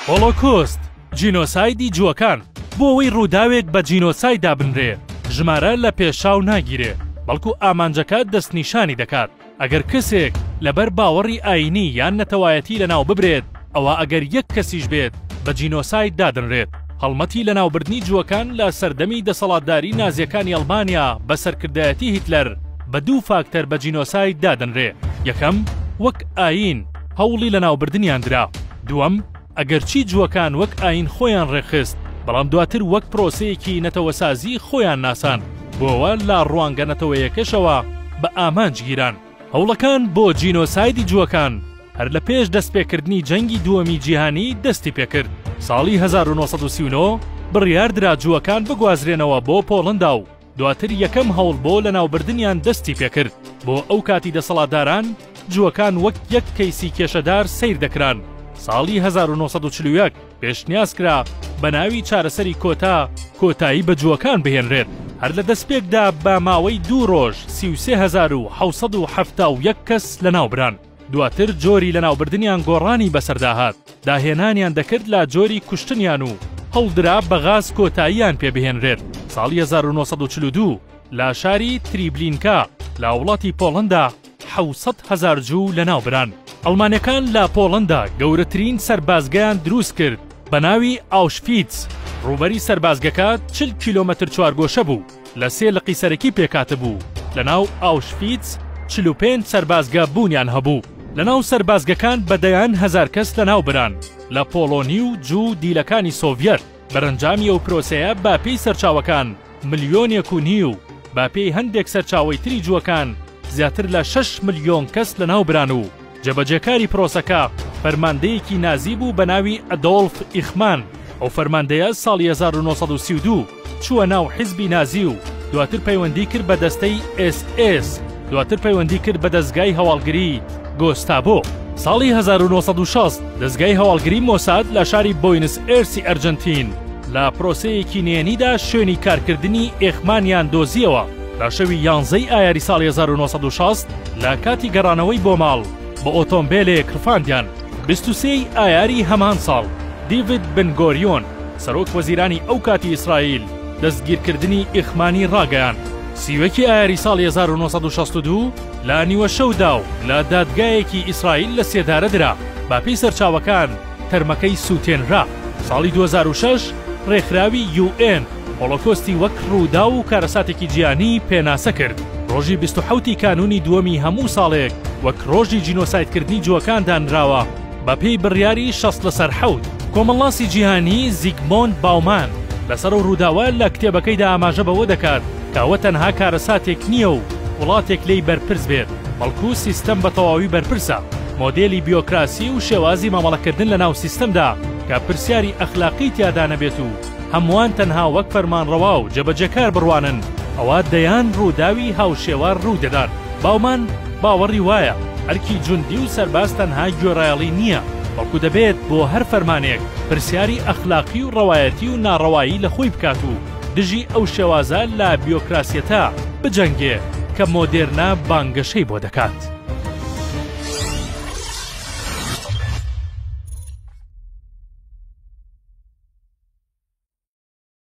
هۆڵۆکۆست جینۆسایدی جووەکان بۆ ئەوەی ڕووداوێک بە جینۆساید دابنرێ ژمارە لە پێشاو ناگیرێ بەڵکو ئامانجەکە دەستنیشانی دەکات ئەگەر کەسێک لەبەر باوەڕی ئاینی یان نەتەوایەتی لەناو ببرێت ئەوە ئەگەر یەک کەسیش بێت بە جینۆساید دادنرێت هەڵمەتی لەناوبردنی جووەکان لە سەردەمی دەسەڵاتداری نازیەکانی ئەڵمانیا بە سەرکردایەتی هیتلەر بە دوو فاکتەر بە جینۆساید دادنرێ یەکەم وەک ئاین هەوڵی لەناوبردنیان درا دووەم ئەگەرچی جووەکان وەک ئاین خۆیان ڕێخست بەڵام دواتر وەک پرۆسەیەکی نەتەوەسازی خۆیان ناسان بۆەوە لا ڕوانگە نەتەوەیەکەشەوە بە ئامانجگیران هەوڵەکان بۆ جینۆسایدی جووەکان هەر لە پێش دەستپێکردنی جەنگی دووەمی جیهانی دەستی پێکرد ساڵی 1939 بڕیاردرا جووەکان بگوازرێنەوە بۆ پۆڵندا و دواتر یەکەم هەوڵ بۆ لەناوبردنیان دەستی پێکرد بۆ ئەو کاتی دەسەڵاتداران جووەکان وەک یەک کەیسی کێشەدار سیر دەکران ساڵی 1940 پێشنیاز کرا بە ناوی چارەسەری کۆتایی بە جووەکان بهێنرێت هەر لە دەستپێکدا بە ماوەی 2 ڕۆژ 33771 کەس لەناوبران دواتر جۆری لەناوبردنیان گۆڕانی بەسەرداهات داهێنانیان دەکرد لە جۆری کوشتنیان و هەوڵدرا بە غاز کۆتاییان پێبهێنرێت ساڵی 1942 لە شاری تریبلینکا لە وڵاتی پۆڵندا 700,000 جوو لەناوبران ئەڵمانیەکان لە پۆڵندا گەورەترین سەربازگەیان دروست کرد بە ناوی ئاوشڤیتس ڕووبەری سەربازگەکە 40 کیلۆمەتر چوارگۆشە بوو لە 3 لقی سەرەکی پێکاتە بوو لەناو ئاوشڤیتس 45 سەربازگە بوونیان هەبوو لەناو سەربازگەکان بەدەیان 1000 کەس لەناوبران لە پۆڵۆنی و جوو دیلەکانی سۆڤیەت بەرەنجامی ئەو پرۆسەیە باپێی سەرچاوەکان 1.5 ملیۆن و باپێی هەندێک سەرچاوەی تری جووەکان زیاتر لە 6 ملیۆن کەس لەناوبران و جەبەجێکاری پرۆسەکە فەرماندەیەکی نازی بوو بە ناوی ئەدۆڵف ئیخمان ئەو فەرماندەیە ساڵی 1932 چووە ناو حیزبی نازی و دواتر پەیوەندی کرد بە دەستەی SS دواتر پەیوەندی کرد بە دەستگای هەواڵگری گۆستابۆ ساڵی 1960 دەستگای هەواڵگری مۆساد لە شاری بۆینس ئێرسی ئەرجنتین لە پرۆسەیەکی نێنیدا شوێنی کارکردنی ئێخمانیان دۆزیەوە لە شەوی 11 ئایاری ساڵی 1960 لە کاتی گەڕانەوەی بۆ ماڵ بە ئۆتۆمبیلێک ڕفاندیان 23 ئایاری هەمان ساڵ دیڤید بن-گۆریۆن سەرۆک وەزیرانی ئەو کاتی ئیسرائیل دەستگیرکردنی ئیخمانی ڕاگەیاند سیوەکی ئایاری ساڵی 1962 لە نیوە شەودا و لە دادگایەکی ئیسرائیل لە سێدارە درا باپی سەرچاوەکان تەرمەکەی سووتێنرا ساڵی 2006 ڕێکخراوی UN هۆڵۆکۆستی وەک ڕوودا و کارەساتێکی جیهانی پێناسە کرد ڕۆژی 27 کانونی دووەمی هەموو ساڵێک وەک ڕۆژی جینۆسایدکردنی جووەکان دانراوە بە پێی بڕیاری 60/7 کۆمەڵاسی جیهانی زیگمۆند باومان لەسەر و ڕووداوە لە کتێبەکەیدا ئاماژە بەوە دەکات کاوە تەنها کارەساتێک نییە و وڵاتێک لێی بەرپرس بێت بەڵکو سیستەم بە تەواوی بەرپرسە مۆدێلی بیۆکراسی و شێوازی مامەڵەکردن لە ناو سیستەمدا کە پرسیاری ئەخلاقی تیادا نەبێت و هەمووان تەنها وەک فەرمانڕەوا و جەبەجێکار بڕوانن ئەوە دەیان ڕووداوی هاوشێوار ڕوو دەدات باومان باوەڕی وایە هەرکی جوندی و سەرباز تەنها گوێڕایەڵی نییە بەڵکو دەبێت بۆ هەر فەرمانێک پرسیاری ئەخلاقی و ڕەوایەتی و ناڕەوایی لە خۆی بکات و دژی ئەو شێوازە لە بیۆکراسیەتە بجەنگێ کە مۆدێرنا بانگەشەی بۆ دەکات.